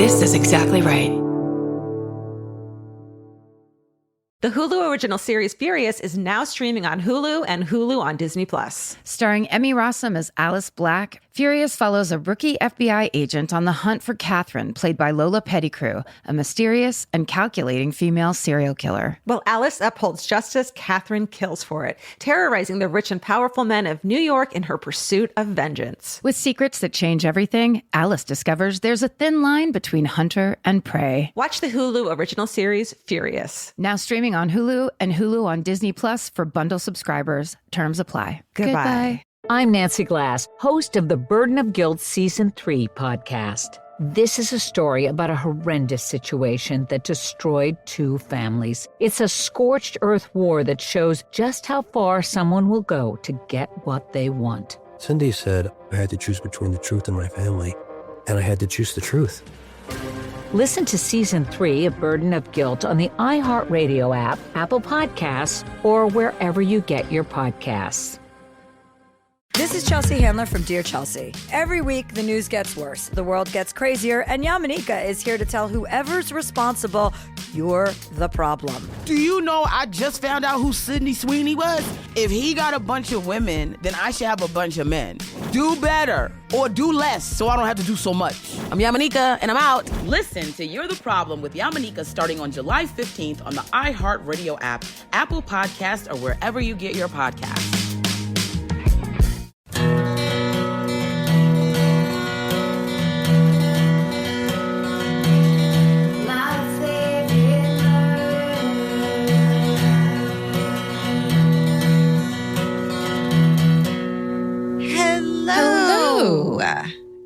This is exactly right. The Hulu original series Furious is now streaming on Hulu and Hulu on Disney+. Starring Emmy Rossum as Alice Black, Furious follows a rookie FBI agent on the hunt for Catherine, played by Lola Pettigrew, a mysterious and calculating female serial killer. While Alice upholds justice, Catherine kills for it, terrorizing the rich and powerful men of New York in her pursuit of vengeance. With secrets that change everything, Alice discovers there's a thin line between hunter and prey. Watch the Hulu original series Furious. Now streaming on Hulu and Hulu on Disney Plus for bundle subscribers. Terms apply. Goodbye. I'm Nancy Glass, host of the Burden of Guilt Season 3 podcast. This is a story about a horrendous situation that destroyed 2 families. It's a scorched earth war that shows just how far someone will go to get what they want. Cindy said I had to choose between the truth and my family, and I had to choose the truth. Listen to Season 3 of Burden of Guilt on the iHeartRadio app, Apple Podcasts, or wherever you get your podcasts. This is Chelsea Handler from Dear Chelsea. Every week, the news gets worse, the world gets crazier, and Yamanika is here to tell whoever's responsible, you're the problem. Do you know I just found out who Sydney Sweeney was? If he got a bunch of women, then I should have a bunch of men. Do better or do less so I don't have to do so much. I'm Yamanika, and I'm out. Listen to You're the Problem with Yamanika starting on July 15th on the iHeartRadio app, Apple Podcasts, or wherever you get your podcasts.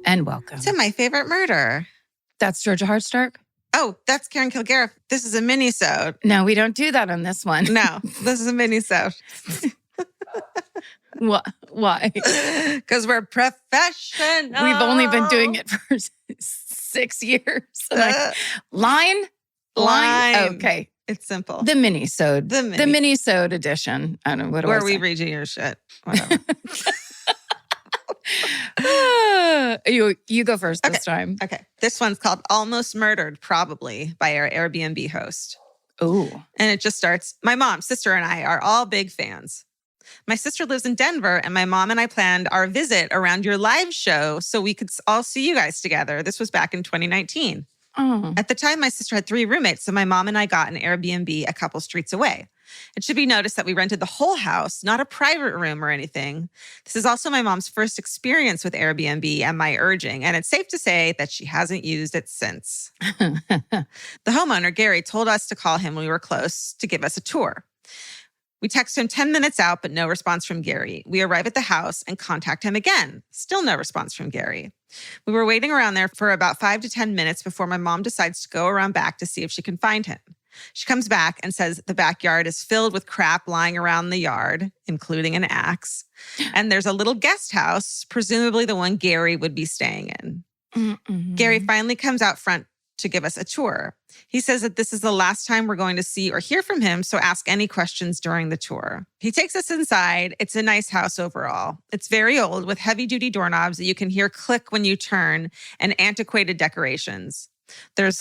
And welcome to My Favorite Murder. That's Georgia Hardstark. Oh, that's Karen Kilgariff. This is a mini-sode. No, we don't do that on this one. No, this is a mini-sode. Why? Because we're professional. We've only been doing it for 6 years. Line. Okay. It's simple. The mini-sode. The mini-sode edition. I don't know. What do Where I we say? read you your shit. Whatever. You go first this time. Okay. This one's called Almost Murdered, Probably, by our Airbnb host. Ooh. And it just starts, my mom, sister, and I are all big fans. My sister lives in Denver, and my mom and I planned our visit around your live show so we could all see you guys together. This was back in 2019. Oh. At the time, my sister had 3 roommates, so my mom and I got an Airbnb a couple streets away. It should be noticed that we rented the whole house, not a private room or anything. This is also my mom's first experience with Airbnb and my urging, and it's safe to say that she hasn't used it since. The homeowner, Gary, told us to call him when we were close to give us a tour. We text him 10 minutes out, but no response from Gary. We arrive at the house and contact him again. Still no response from Gary. We were waiting around there for about 5 to 10 minutes before my mom decides to go around back to see if she can find him. She comes back and says the backyard is filled with crap lying around the yard, including an axe. And there's a little guest house, presumably the one Gary would be staying in. Mm-mm. Gary finally comes out front to give us a tour. He says that this is the last time we're going to see or hear from him, so ask any questions during the tour. He takes us inside. It's a nice house overall. It's very old with heavy-duty doorknobs that you can hear click when you turn and antiquated decorations. You're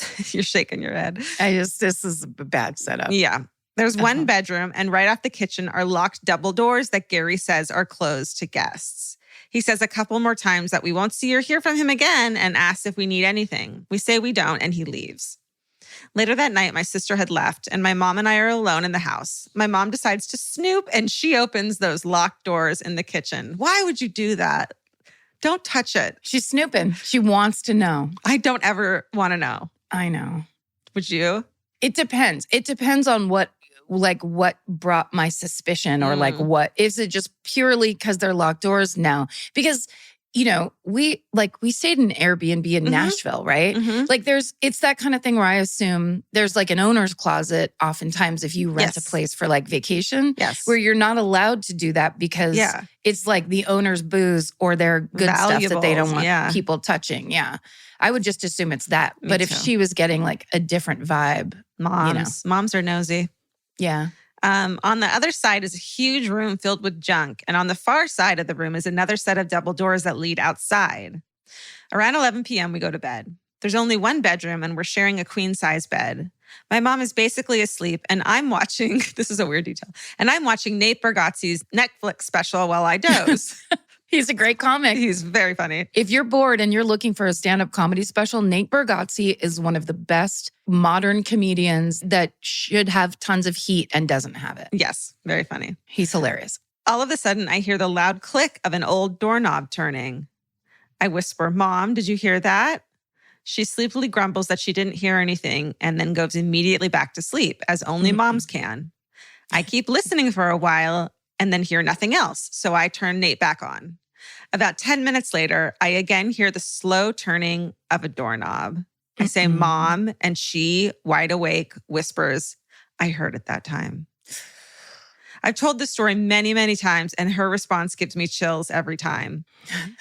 shaking your head. This is a bad setup. Yeah. There's one bedroom, and right off the kitchen are locked double doors that Gary says are closed to guests. He says a couple more times that we won't see or hear from him again and asks if we need anything. We say we don't, and he leaves. Later that night, my sister had left, and my mom and I are alone in the house. My mom decides to snoop, and she opens those locked doors in the kitchen. Why would you do that? Don't touch it. She's snooping. She wants to know. I don't ever want to know. I know. Would you? It depends. It depends on what brought my suspicion or what. Is it just purely because they're locked doors? No. Because, we stayed in an Airbnb in Nashville, right? Mm-hmm. It's that kind of thing where I assume there's like an owner's closet oftentimes if you rent a place for like vacation. Yes. Where you're not allowed to do that because it's like the owner's booze or their good stuff that they don't want people touching. Yeah. I would just assume it's that. But if she was getting like a different vibe. Moms are nosy. Yeah. On the other side is a huge room filled with junk. And on the far side of the room is another set of double doors that lead outside. Around 11 p.m., we go to bed. There's only one bedroom and we're sharing a queen-size bed. My mom is basically asleep and I'm watching, this is a weird detail, and I'm watching Nate Bargatze's Netflix special while I doze. He's a great comic. He's very funny. If you're bored and you're looking for a stand-up comedy special, Nate Bargatze is one of the best modern comedians that should have tons of heat and doesn't have it. Yes, very funny. He's hilarious. All of a sudden, I hear the loud click of an old doorknob turning. I whisper, Mom, did you hear that? She sleepily grumbles that she didn't hear anything and then goes immediately back to sleep, as only moms can. I keep listening for a while and then hear nothing else, so I turn Nate back on. About 10 minutes later, I again hear the slow turning of a doorknob. I say, Mom, and she, wide awake, whispers, I heard it that time. I've told this story many, many times, and her response gives me chills every time.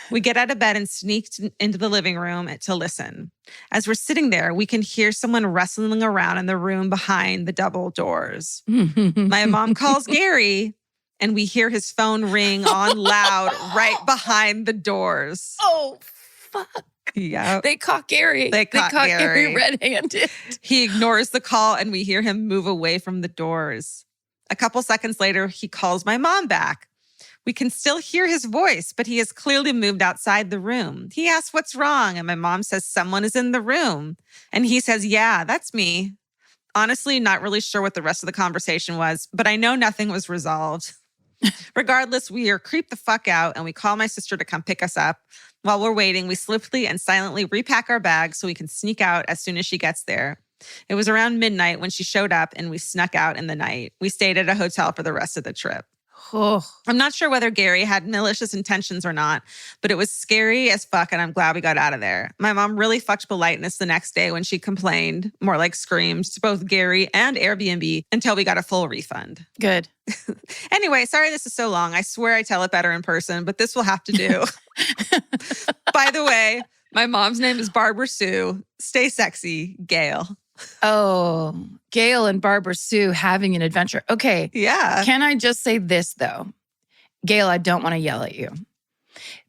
We get out of bed and sneak into the living room to listen. As we're sitting there, we can hear someone wrestling around in the room behind the double doors. My mom calls Gary, and we hear his phone ring on loud right behind the doors. Oh, fuck. Yeah. They caught Gary. They caught Gary red-handed. He ignores the call, and we hear him move away from the doors. A couple seconds later, he calls my mom back. We can still hear his voice, but he has clearly moved outside the room. He asks what's wrong, and my mom says someone is in the room. And he says, yeah, that's me. Honestly, not really sure what the rest of the conversation was, but I know nothing was resolved. Regardless, we are creeped the fuck out, and we call my sister to come pick us up. While we're waiting, we swiftly and silently repack our bags so we can sneak out as soon as she gets there. It was around midnight when she showed up, and we snuck out in the night. We stayed at a hotel for the rest of the trip. Oh. I'm not sure whether Gary had malicious intentions or not, but it was scary as fuck, and I'm glad we got out of there. My mom really fucked politeness the next day when she complained, more like screamed, to both Gary and Airbnb until we got a full refund. Good. Anyway, sorry this is so long. I swear I tell it better in person, but this will have to do. By the way, my mom's name is Barbara Sue. Stay sexy, Gail. Oh, Gail and Barbara Sue having an adventure. Okay. Yeah. Can I just say this, though? Gail, I don't want to yell at you.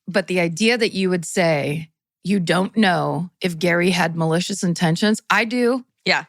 But the idea that you would say you don't know if Gary had malicious intentions, I do. Yeah.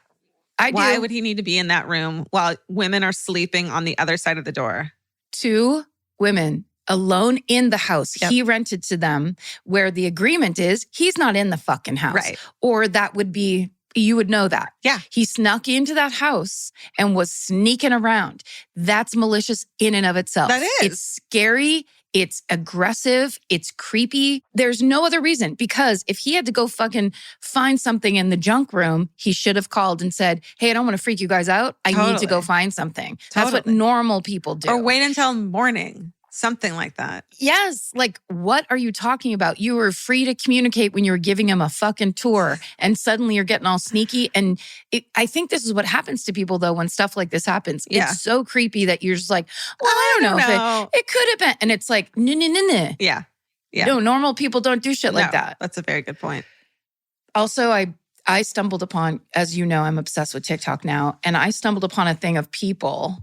I do. Why would he need to be in that room while women are sleeping on the other side of the door? 2 women alone in the house. Yep. He rented to them where the agreement is he's not in the fucking house. Right. Or that would be, you would know that. Yeah. He snuck into that house and was sneaking around. That's malicious in and of itself. That is. It's scary. It's aggressive. It's creepy. There's no other reason, because if he had to go fucking find something in the junk room, he should have called and said, hey, I don't want to freak you guys out. I need to go find something. That's what normal people do. Or wait until morning. Something like that. Yes. Like, what are you talking about? You were free to communicate when you were giving him a fucking tour, and suddenly you're getting all sneaky. And I think this is what happens to people, though, when stuff like this happens. Yeah. It's so creepy that you're just like, well, I don't know. If it could have been. And it's like, no. Yeah. Yeah. No, normal people don't do shit like No, that. That's a very good point. Also, I stumbled upon, as you know, I'm obsessed with TikTok now. And I stumbled upon a thing of people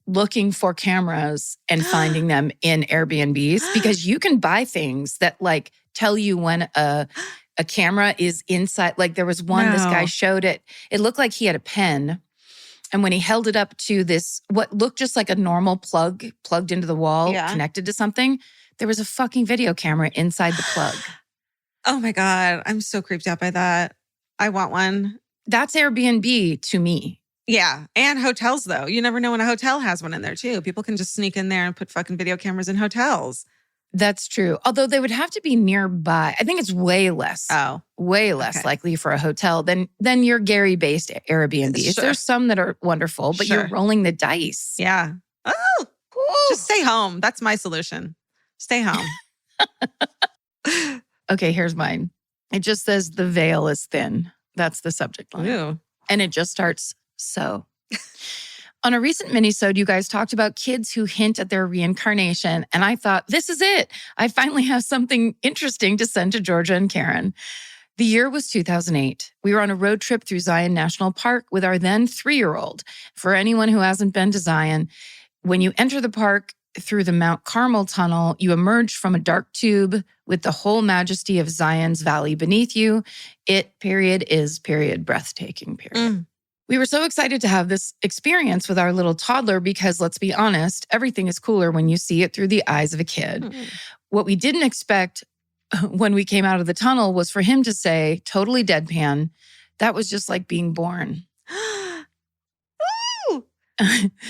looking for cameras and finding them in Airbnbs, because you can buy things that like tell you when a camera is inside. Like there was one, this guy showed it. It looked like he had a pen. And when he held it up to this, what looked just like a normal plug plugged into the wall, connected to something, there was a fucking video camera inside the plug. Oh my God. I'm so creeped out by that. I want one. That's Airbnb to me. Yeah. And hotels, though. You never know when a hotel has one in there, too. People can just sneak in there and put fucking video cameras in hotels. That's true. Although they would have to be nearby. I think it's way less. Way less likely for a hotel than your Gary-based Airbnbs. Sure. There's some that are wonderful, but you're rolling the dice. Yeah. Oh, cool. Just stay home. That's my solution. Stay home. Okay, here's mine. It just says the veil is thin. That's the subject line. Ew. And it just starts so. On a recent minisode, you guys talked about kids who hint at their reincarnation. And I thought, this is it. I finally have something interesting to send to Georgia and Karen. The year was 2008. We were on a road trip through Zion National Park with our then 3-year-old. For anyone who hasn't been to Zion, when you enter the park, through the Mount Carmel tunnel, you emerge from a dark tube with the whole majesty of Zion's valley beneath you. It, period, is, period, breathtaking, period. We were so excited to have this experience with our little toddler because, let's be honest, everything is cooler when you see it through the eyes of a kid. What we didn't expect when we came out of the tunnel was for him to say, totally deadpan, that was just like being born.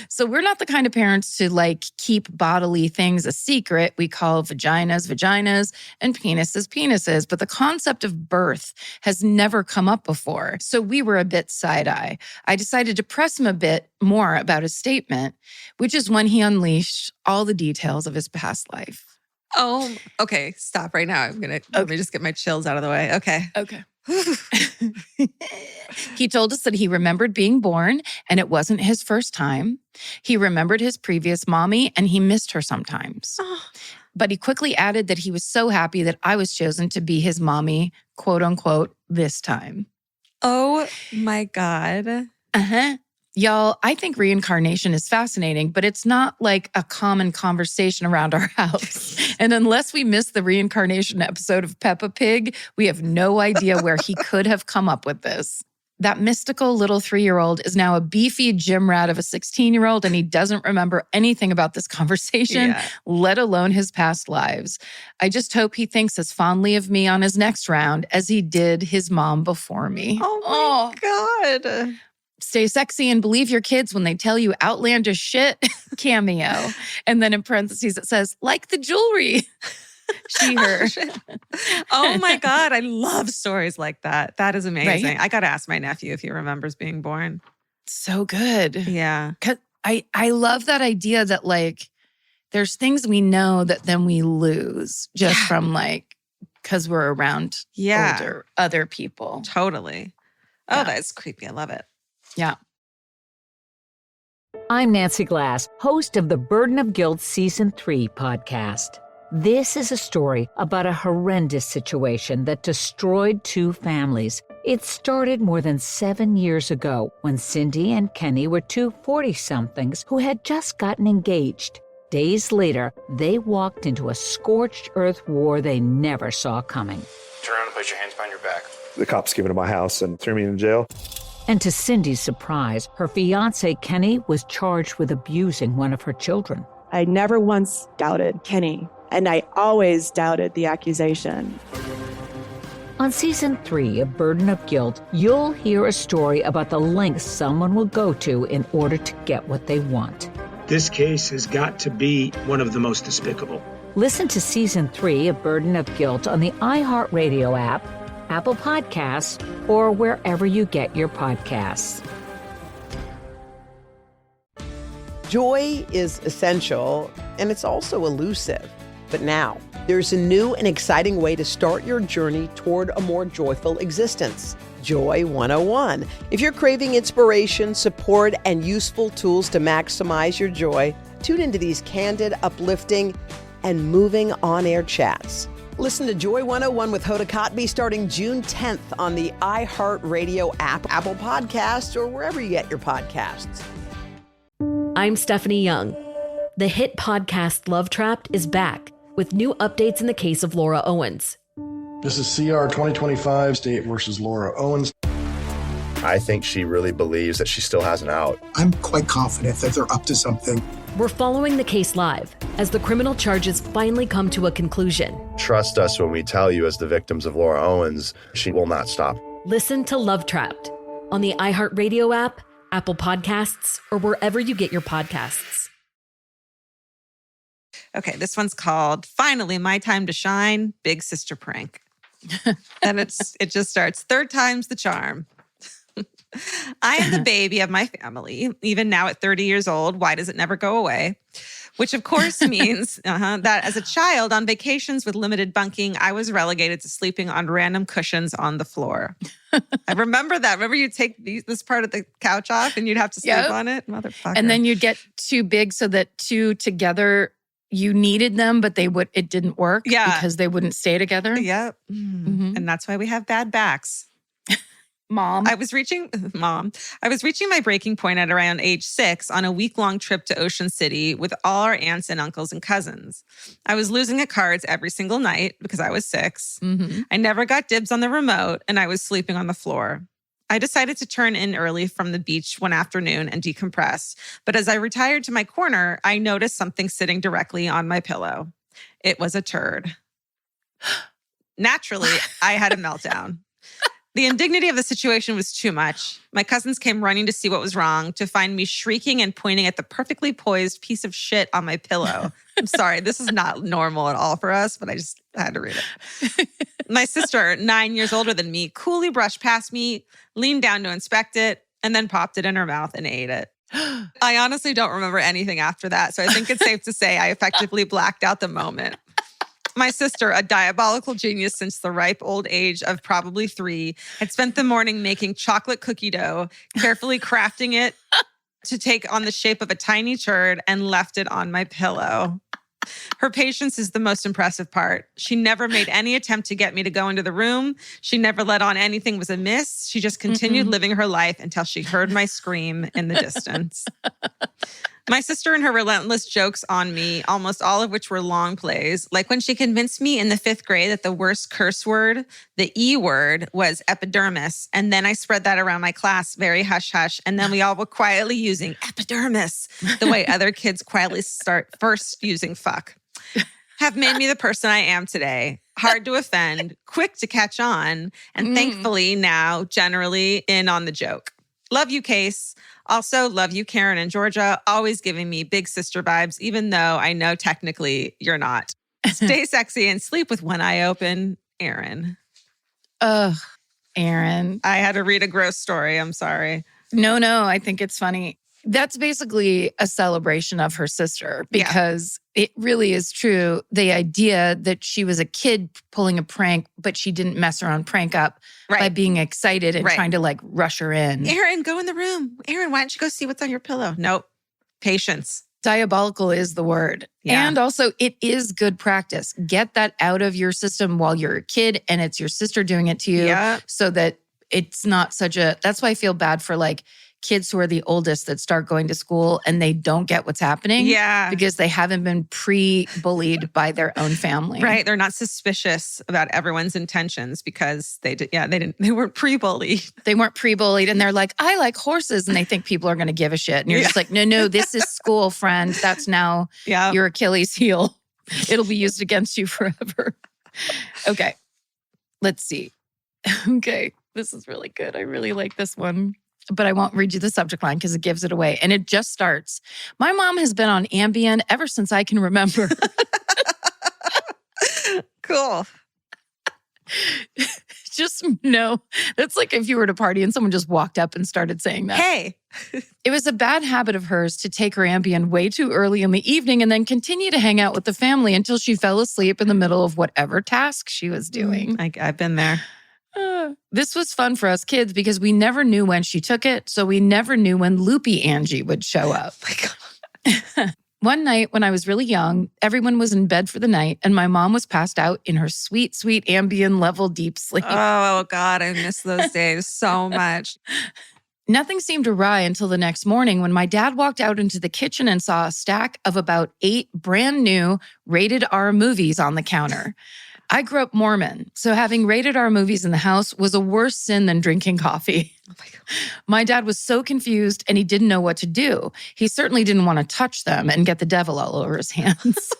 So we're not the kind of parents to like keep bodily things a secret. We call vaginas, vaginas, and penises, penises. But the concept of birth has never come up before. So we were a bit side-eye. I decided to press him a bit more about his statement, which is when he unleashed all the details of his past life. Oh, okay. Stop right now. Let me just get my chills out of the way. Okay. He told us that he remembered being born and it wasn't his first time. He remembered his previous mommy and he missed her sometimes. But he quickly added that he was so happy that I was chosen to be his mommy, quote unquote, this time. Oh my God. Y'all, I think reincarnation is fascinating, but it's not like a common conversation around our house. And unless we missed the reincarnation episode of Peppa Pig, we have no idea where he could have come up with this. That mystical little 3-year-old is now a beefy gym rat of a 16-year-old, and he doesn't remember anything about this conversation, let alone his past lives. I just hope he thinks as fondly of me on his next round as he did his mom before me. Oh my God. Stay sexy and believe your kids when they tell you outlandish shit, cameo. And then in parentheses, it says, like the jewelry. She, her. Oh my God. I love stories like that. That is amazing. Right? I got to ask my nephew if he remembers being born. So good. Yeah. 'Cause I love that idea that like, there's things we know that then we lose just from like, because we're around older, other people. Totally. Oh, that's creepy. I love it. Yeah. I'm Nancy Glass, host of the Burden of Guilt Season 3 podcast. This is a story about a horrendous situation that destroyed 2 families. It started more than 7 years ago when Cindy and Kenny were 2 40-somethings who had just gotten engaged. Days later, they walked into a scorched earth war they never saw coming. Turn around and place your hands behind your back. The cops came into my house and threw me in jail. And to Cindy's surprise, her fiancé Kenny was charged with abusing one of her children. I never once doubted Kenny, and I always doubted the accusation. On Season 3 of Burden of Guilt, you'll hear a story about the lengths someone will go to in order to get what they want. This case has got to be one of the most despicable. Listen to Season 3 of Burden of Guilt on the iHeartRadio app, Apple Podcasts, or wherever you get your podcasts. Joy is essential, and it's also elusive. But now, there's a new and exciting way to start your journey toward a more joyful existence. Joy 101. If you're craving inspiration, support, and useful tools to maximize your joy, tune into these candid, uplifting, and moving on-air chats. Listen to Joy 101 with Hoda Kotb starting June 10th on the iHeartRadio app, Apple Podcasts, or wherever you get your podcasts. I'm Stephanie Young. The hit podcast Love Trapped is back with new updates in the case of Laura Owens. This is CR 2025, State versus Laura Owens. I think she really believes that she still has an out. I'm quite confident that they're up to something. We're following the case live as the criminal charges finally come to a conclusion. Trust us when we tell you, as the victims of Laura Owens, she will not stop. Listen to Love Trapped on the iHeartRadio app, Apple Podcasts, or wherever you get your podcasts. Okay, this one's called Finally My Time to Shine, Big Sister Prank. And it just starts, 3rd time's the charm. I am the baby of my family. Even now at 30 years old, why does it never go away? Which of course means that as a child on vacations with limited bunking, I was relegated to sleeping on random cushions on the floor. I remember that. Remember you take this part of the couch off and you'd have to sleep on it? Motherfucker. And then you'd get too big so that 2 together, you needed them, but it didn't work because they wouldn't stay together. Yep. Mm-hmm. And that's why we have bad backs. Mom. I was reaching my breaking point at around age 6 on a week-long trip to Ocean City with all our aunts and uncles and cousins. I was losing at cards every single night because I was 6. Mm-hmm. I never got dibs on the remote, and I was sleeping on the floor. I decided to turn in early from the beach one afternoon and decompress. But as I retired to my corner, I noticed something sitting directly on my pillow. It was a turd. Naturally, I had a meltdown. The indignity of the situation was too much. My cousins came running to see what was wrong, to find me shrieking and pointing at the perfectly poised piece of shit on my pillow. I'm sorry, this is not normal at all for us, but I just had to read it. My sister, 9 years older than me, coolly brushed past me, leaned down to inspect it, and then popped it in her mouth and ate it. I honestly don't remember anything after that, so I think it's safe to say I effectively blacked out the moment. My sister, a diabolical genius since the ripe old age of probably 3, had spent the morning making chocolate cookie dough, carefully crafting it to take on the shape of a tiny turd, and left it on my pillow. Her patience is the most impressive part. She never made any attempt to get me to go into the room. She never let on anything was amiss. She just continued living her life until she heard my scream in the distance. My sister and her relentless jokes on me, almost all of which were long plays, like when she convinced me in the 5th grade that the worst curse word, the E word, was epidermis. And then I spread that around my class, very hush-hush. And then we all were quietly using epidermis, the way other kids quietly start first using fuck. Have made me the person I am today. Hard to offend, quick to catch on, and thankfully now generally in on the joke. Love you, Case. Also, love you, Karen and Georgia, always giving me big sister vibes, even though I know technically you're not. Stay sexy and sleep with one eye open, Aaron. Ugh, Aaron. I had to read a gross story. I'm sorry. No, I think it's funny. That's basically a celebration of her sister because it really is true. The idea that she was a kid pulling a prank, but she didn't mess her own prank up by being excited and trying to like rush her in. Aaron, go in the room. Aaron, why don't you go see what's on your pillow? Nope. Patience. Diabolical is the word. Yeah. And also it is good practice. Get that out of your system while you're a kid and it's your sister doing it to you so that it's not such a, that's why I feel bad for like kids who are the oldest that start going to school and they don't get what's happening. Yeah. Because they haven't been pre-bullied by their own family. Right. They're not suspicious about everyone's intentions because they weren't pre-bullied. They weren't pre-bullied and they're like, I like horses. And they think people are going to give a shit. And you're just like, no, this is school, friend. That's now your Achilles heel. It'll be used against you forever. Okay. Let's see. Okay. This is really good. I really like this one. But I won't read you the subject line because it gives it away. And it just starts. My mom has been on Ambien ever since I can remember. Cool. Just no. That's like if you were at a party and someone just walked up and started saying that. Hey. It was a bad habit of hers to take her Ambien way too early in the evening and then continue to hang out with the family until she fell asleep in the middle of whatever task she was doing. I've been there. This was fun for us kids because we never knew when she took it, so we never knew when Loopy Angie would show up. One night when I was really young, everyone was in bed for the night and my mom was passed out in her sweet, sweet Ambien level deep sleep. Oh, God, I miss those days so much. Nothing seemed awry until the next morning when my dad walked out into the kitchen and saw a stack of about 8 brand new rated R movies on the counter. I grew up Mormon, so having rated R movies in the house was a worse sin than drinking coffee. Oh my God. My dad was so confused and he didn't know what to do. He certainly didn't want to touch them and get the devil all over his hands.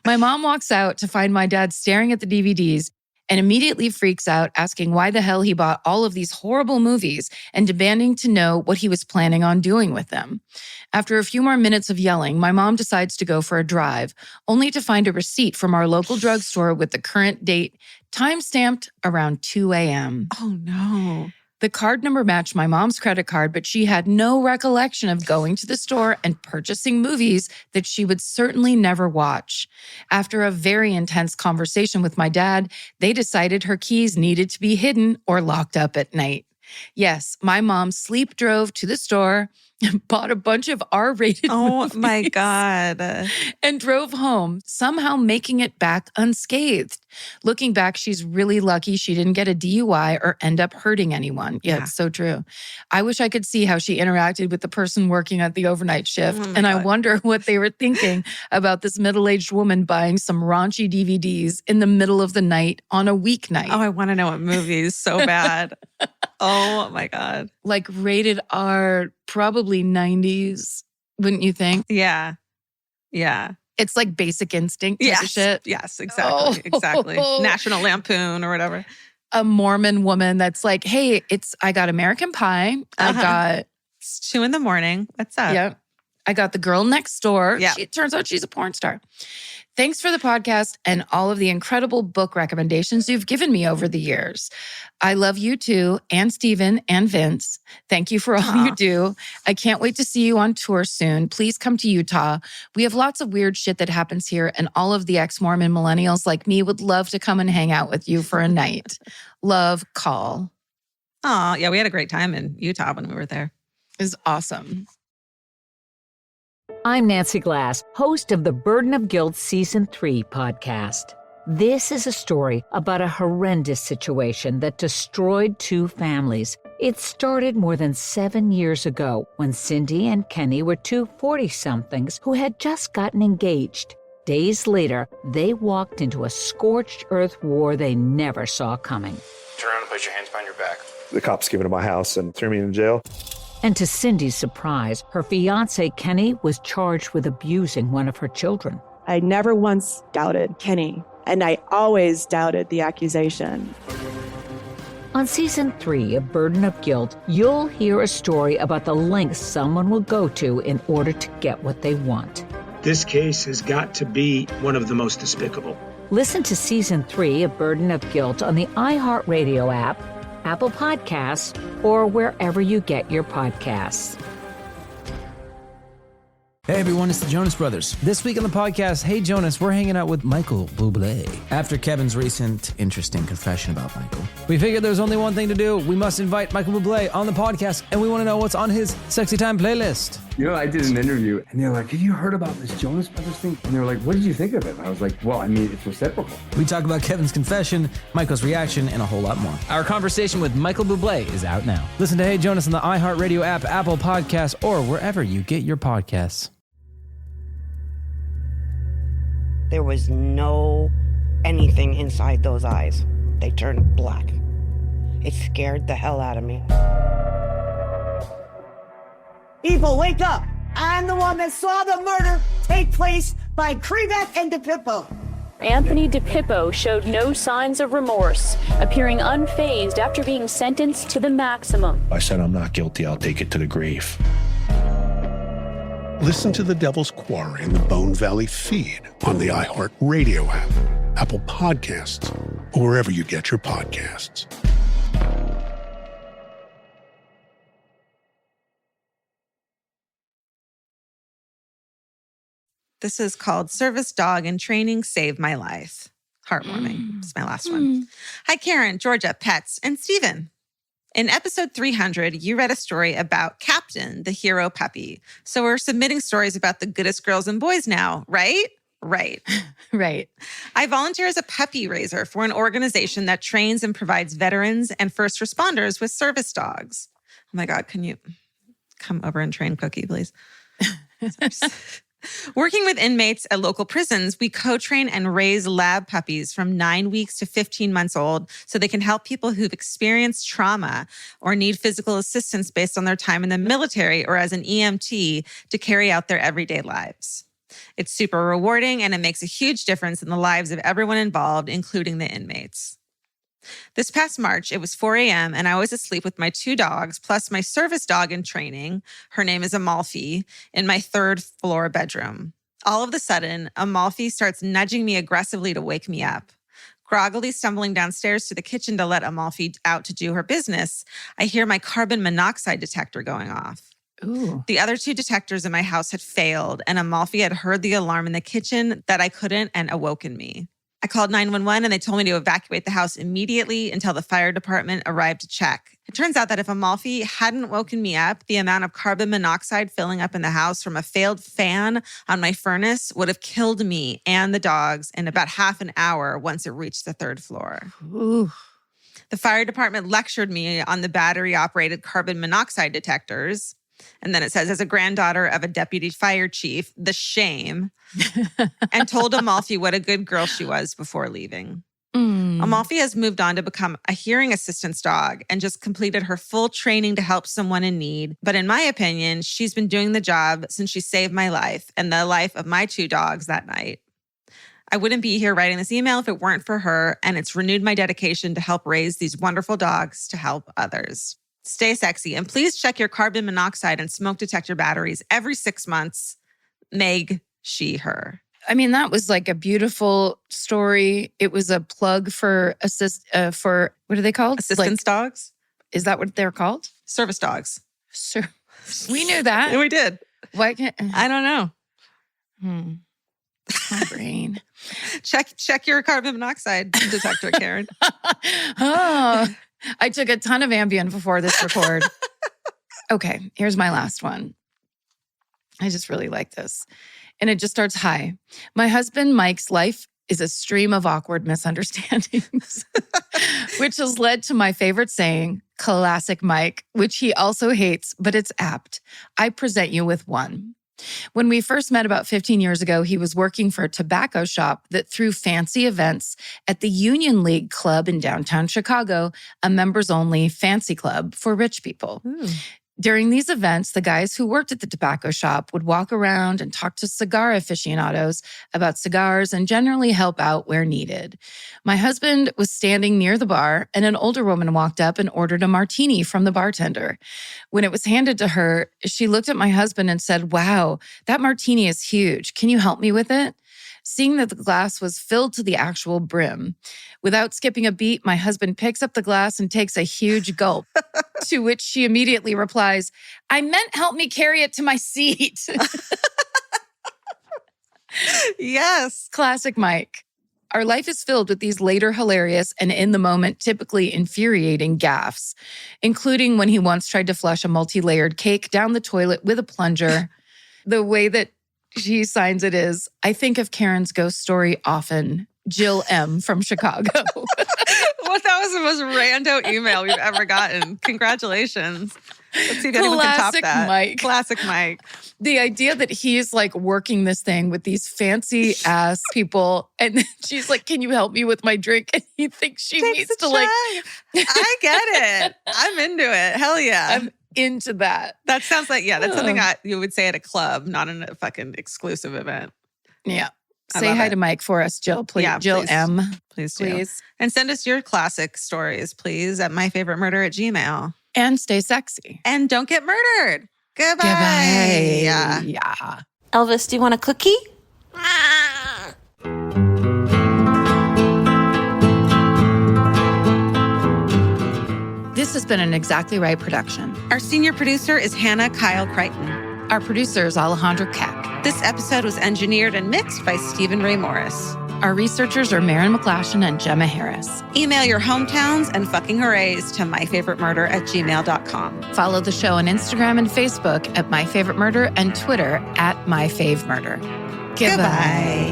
My mom walks out to find my dad staring at the DVDs and immediately freaks out, asking why the hell he bought all of these horrible movies and demanding to know what he was planning on doing with them. After a few more minutes of yelling, my mom decides to go for a drive, only to find a receipt from our local drugstore with the current date, time-stamped around 2 a.m. Oh, no. The card number matched my mom's credit card, but she had no recollection of going to the store and purchasing movies that she would certainly never watch. After a very intense conversation with my dad, they decided her keys needed to be hidden or locked up at night. Yes, my mom sleep drove to the store and bought a bunch of R-rated movies. My God. And drove home, somehow making it back unscathed. Looking back, she's really lucky she didn't get a DUI or end up hurting anyone. Yeah, it's so true. I wish I could see how she interacted with the person working at the overnight shift. And I wonder what they were thinking about this middle-aged woman buying some raunchy DVDs in the middle of the night on a weeknight. Oh, I want to know what movies so bad. Oh my God. Like rated R, probably 90s, wouldn't you think? Yeah. Yeah. It's like Basic Instinct type of shit. Yes, exactly. Exactly. National Lampoon or whatever. A Mormon woman that's like, hey, I got American Pie. I got... It's 2 a.m. What's up? Yeah. I got The Girl Next Door. Yeah. It turns out she's a porn star. Thanks for the podcast and all of the incredible book recommendations you've given me over the years. I love you too, and Steven and Vince. Thank you for all you do. I can't wait to see you on tour soon. Please come to Utah. We have lots of weird shit that happens here, and all of the ex-Mormon millennials like me would love to come and hang out with you for a night. Love, Call. Oh, yeah, we had a great time in Utah when we were there. It was awesome. I'm Nancy Glass, host of the Burden of Guilt Season 3 podcast. This is a story about a horrendous situation that destroyed 2 families. It started more than 7 years ago when Cindy and Kenny were 2 40-somethings who had just gotten engaged. Days later, they walked into a scorched earth war they never saw coming. Turn around and place your hands behind your back. The cops came into my house and threw me in jail. And to Cindy's surprise, her fiancé, Kenny, was charged with abusing one of her children. I never once doubted Kenny, and I always doubted the accusation. On Season 3 of Burden of Guilt, you'll hear a story about the lengths someone will go to in order to get what they want. This case has got to be one of the most despicable. Listen to Season 3 of Burden of Guilt on the iHeartRadio app, Apple Podcasts, or wherever you get your podcasts. Hey everyone, it's the Jonas Brothers. This week on the podcast, Hey Jonas, we're hanging out with Michael Bublé. After Kevin's recent interesting confession about Michael, we figured there's only one thing to do. We must invite Michael Bublé on the podcast, and we want to know what's on his Sexy Time playlist. You know, I did an interview, and they're like, have you heard about this Jonas Brothers thing? And they were like, what did you think of it? And I was like, well, I mean, it's reciprocal. We talk about Kevin's confession, Michael's reaction, and a whole lot more. Our conversation with Michael Bublé is out now. Listen to Hey Jonas on the iHeartRadio app, Apple Podcasts, or wherever you get your podcasts. There was no anything inside those eyes. They turned black. It scared the hell out of me. People, wake up! I'm the one that saw the murder take place by Krivak and DePippo. Anthony DePippo showed no signs of remorse, appearing unfazed after being sentenced to the maximum. I said, I'm not guilty. I'll take it to the grave. Listen to The Devil's Quarry in the Bone Valley feed on the iHeartRadio app, Apple Podcasts, or wherever you get your podcasts. This is called Service Dog in Training Saved My Life. Heartwarming. It's my last one. Hi, Karen, Georgia, Pets, and Steven. In episode 300, you read a story about Captain, the hero puppy. So we're submitting stories about the goodest girls and boys now, right? Right. Right. I volunteer as a puppy raiser for an organization that trains and provides veterans and first responders with service dogs. Oh my God, can you come over and train Cookie, please? Working with inmates at local prisons, we co-train and raise lab puppies from 9 weeks to 15 months old so they can help people who've experienced trauma or need physical assistance based on their time in the military or as an EMT to carry out their everyday lives. It's super rewarding and it makes a huge difference in the lives of everyone involved, including the inmates. This past March, it was 4 a.m. and I was asleep with my 2 dogs, plus my service dog in training, her name is Amalfi, in my 3rd floor bedroom. All of a sudden, Amalfi starts nudging me aggressively to wake me up. Groggily stumbling downstairs to the kitchen to let Amalfi out to do her business, I hear my carbon monoxide detector going off. Ooh. The other 2 detectors in my house had failed, and Amalfi had heard the alarm in the kitchen that I couldn't and awoken me. I called 911 and they told me to evacuate the house immediately until the fire department arrived to check. It turns out that if Amalfi hadn't woken me up, the amount of carbon monoxide filling up in the house from a failed fan on my furnace would have killed me and the dogs in about half an hour once it reached the third floor. Ooh. The fire department lectured me on the battery-operated carbon monoxide detectors. And then it says, as a granddaughter of a deputy fire chief, the shame, and told Amalfi what a good girl she was before leaving. Amalfi has moved on to become a hearing assistance dog and just completed her full training to help someone in need. But in my opinion, she's been doing the job since she saved my life and the life of my 2 dogs that night. I wouldn't be here writing this email if it weren't for her, and it's renewed my dedication to help raise these wonderful dogs to help others. Stay sexy, and please check your carbon monoxide and smoke detector batteries every 6 months. Meg, she, her. I mean, that was like a beautiful story. It was a plug for for what are they called? Assistance dogs? Is that what they're called? Service dogs. We knew that. We did. Why can't I don't know. My brain. Check your carbon monoxide detector, Karen. Oh, I took a ton of Ambien before this record. Okay, here's my last one. I just really like this. And it just starts, hi. My husband, Mike's life is a stream of awkward misunderstandings, which has led to my favorite saying, classic Mike, which he also hates, but it's apt. I present you with one. When we first met about 15 years ago, he was working for a tobacco shop that threw fancy events at the Union League Club in downtown Chicago, a members-only fancy club for rich people. During these events, the guys who worked at the tobacco shop would walk around and talk to cigar aficionados about cigars and generally help out where needed. My husband was standing near the bar, and an older woman walked up and ordered a martini from the bartender. When it was handed to her, she looked at my husband and said, "Wow, that martini is huge. Can you help me with it?" Seeing that the glass was filled to the actual brim. Without skipping a beat, my husband picks up the glass and takes a huge gulp, to which she immediately replies, "I meant help me carry it to my seat." Yes. Classic Mike. Our life is filled with these later hilarious and in the moment typically infuriating gaffes, including when he once tried to flush a multi-layered cake down the toilet with a plunger. The way that she signs it is, I think of Karen's ghost story often. Jill M. from Chicago. Well, that was the most rando email we've ever gotten. Congratulations. Let's see if anyone can top that. Mike. Classic Mike. The idea that he's like working this thing with these fancy ass people, and then she's like, "Can you help me with my drink?" And he thinks she needs to like. I get it. I'm into it. Hell yeah. I'm into that. That sounds like, that's something you would say at a club, not in a fucking exclusive event. Yeah. Say hi to Mike for us, Jill, please. Yeah, Jill please. M. Please do. Please. And send us your classic stories, please, at myfavoritemurder@gmail.com. And stay sexy. And don't get murdered. Goodbye. Goodbye. Yeah. Elvis, do you want a cookie? This has been an Exactly Right production. Our senior producer is Hannah Kyle Crichton. Our producer is Alejandro Keck. This episode was engineered and mixed by Stephen Ray Morris. Our researchers are Maren McClashin and Gemma Harris. Email your hometowns and fucking hoorays to myfavoritemurder@gmail.com. Follow the show on Instagram and Facebook at myfavoritemurder and Twitter at myfavemurder. Goodbye.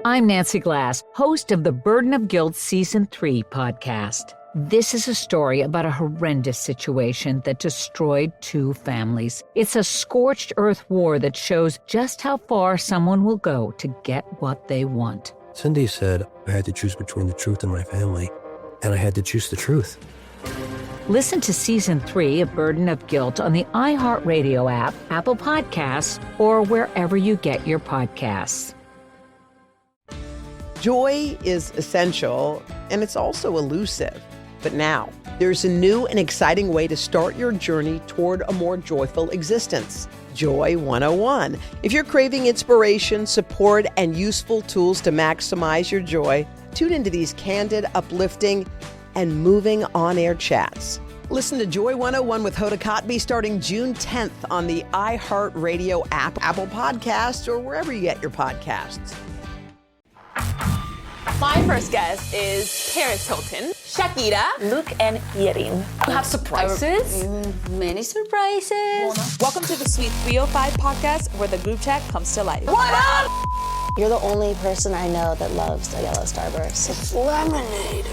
I'm Nancy Glass, host of the Burden of Guilt Season 3 podcast. This is a story about a horrendous situation that destroyed 2 families. It's a scorched earth war that shows just how far someone will go to get what they want. Cindy said I had to choose between the truth and my family, and I had to choose the truth. Listen to Season 3 of Burden of Guilt on the iHeartRadio app, Apple Podcasts, or wherever you get your podcasts. Joy is essential, and it's also elusive. But now, there's a new and exciting way to start your journey toward a more joyful existence. Joy 101. If you're craving inspiration, support, and useful tools to maximize your joy, tune into these candid, uplifting, and moving on-air chats. Listen to Joy 101 with Hoda Kotb starting June 10th on the iHeartRadio app, Apple Podcasts, or wherever you get your podcasts. My first guest is Paris Hilton, Shakira, Luke, and Yerin. You have surprises? Many surprises. Welcome to the Sweet 305 podcast, where the group chat comes to life. What up? You're the only person I know that loves a yellow starburst. It's lemonade.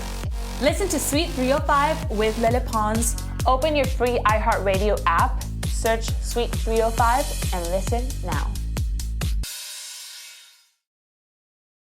Listen to Sweet 305 with Lele Pons. Open your free iHeartRadio app, search Sweet 305, and listen now.